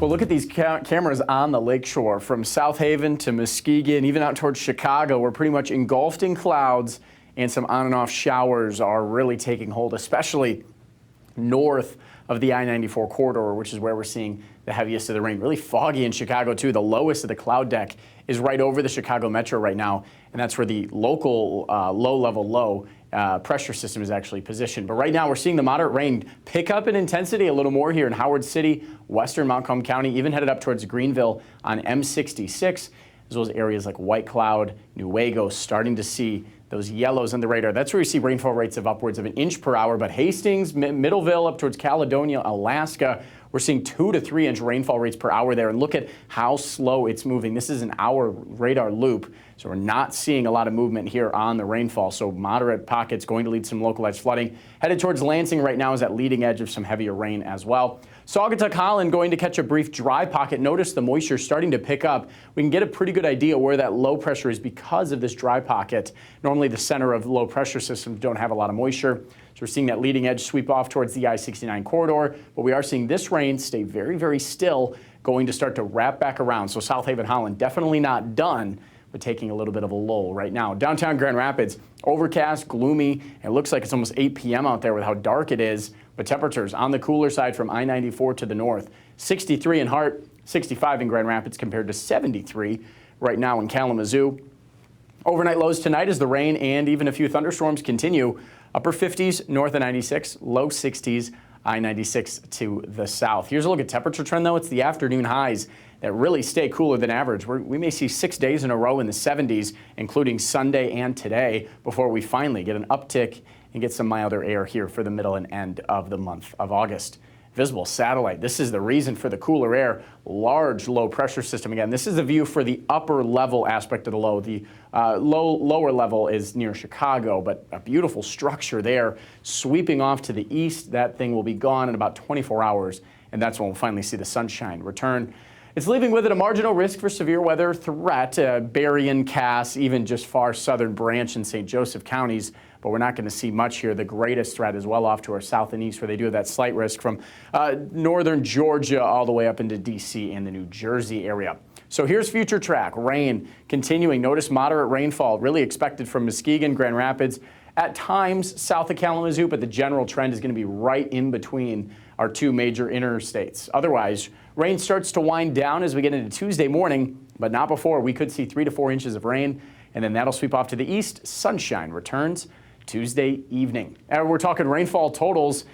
Well, look at these cameras on the lakeshore from South Haven to Muskegon, even out towards Chicago. We're pretty much engulfed in clouds, and some on and off showers are really taking hold, especially north of the I-94 corridor, which is where we're seeing the heaviest of the rain. Really foggy in Chicago, too. The lowest of the cloud deck is right over the Chicago Metro right now, and that's where the local low pressure system is actually positioned. But right now, we're seeing the moderate rain pick up in intensity a little more here in Howard City, western Montcalm County, even headed up towards Greenville on M66, as well as areas like White Cloud, Newaygo, starting to see those yellows on the radar. That's where we see rainfall rates of upwards of 1 inch per hour. But Hastings, Middleville, up towards Caledonia, Alaska, we're seeing 2 to 3 inch rainfall rates per hour there. And look at how slow it's moving. This is an hour radar loop, so we're not seeing a lot of movement here on the rainfall. So moderate pockets going to lead some localized flooding. Headed towards Lansing right now is that leading edge of some heavier rain as well. Saugatuck Holland going to catch a brief dry pocket. Notice the moisture starting to pick up. We can get a pretty good idea where that low pressure is because of this dry pocket. Normally the center of low pressure systems don't have a lot of moisture. So we're seeing that leading edge sweep off towards the I-69 corridor, but we are seeing this rain stay very, very still, going to start to wrap back around. So South Haven Holland definitely not done, but taking a little bit of a lull right now. Downtown Grand Rapids, overcast, gloomy. It looks like it's almost 8 p.m. out there with how dark it is, but temperatures on the cooler side from I-94 to the north. 63 in Hart, 65 in Grand Rapids compared to 73 right now in Kalamazoo. Overnight lows tonight as the rain and even a few thunderstorms continue. Upper 50s north of 96, low 60s I-96 to the south. Here's a look at temperature trend, though. It's the afternoon highs that really stay cooler than average. We may see 6 days in a row in the 70s, including Sunday and today, before we finally get an uptick and get some milder air here for the middle and end of the month of August. Visible satellite. This is the reason for the cooler air. Large low pressure system. Again, this is a view for the upper level aspect of the low. The lower level is near Chicago, but a beautiful structure there sweeping off to the east. That thing will be gone in about 24 hours, and that's when we'll finally see the sunshine return. It's leaving with it a marginal risk for severe weather threat. Berrien, Cass, even just far southern Branch and St. Joseph counties. But we're not going to see much here. The greatest threat is well off to our south and east, where they do have that slight risk from northern Georgia all the way up into D.C. and the New Jersey area. So here's future track. Rain continuing. Notice moderate rainfall really expected from Muskegon, Grand Rapids, at times south of Kalamazoo, but the general trend is going to be right in between our two major interstates. Otherwise, rain starts to wind down as we get into Tuesday morning, but not before. We could see 3 to 4 inches of rain, and then that'll sweep off to the east. Sunshine returns Tuesday evening. And we're talking rainfall totals.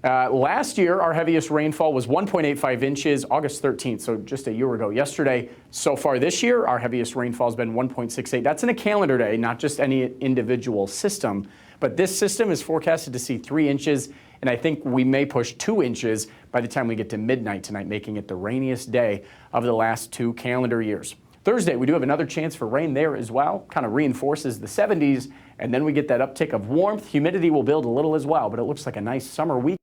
Last year, our heaviest rainfall was 1.85 inches, August 13th, so just a year ago yesterday. So far this year, our heaviest rainfall has been 1.68. That's in a calendar day, not just any individual system. But this system is forecasted to see 3 inches, and I think we may push 2 inches by the time we get to midnight tonight, making it the rainiest day of the last 2 calendar years. Thursday, we do have another chance for rain there as well. Kind of reinforces the 70s, and then we get that uptick of warmth. Humidity will build a little as well, but it looks like a nice summer week.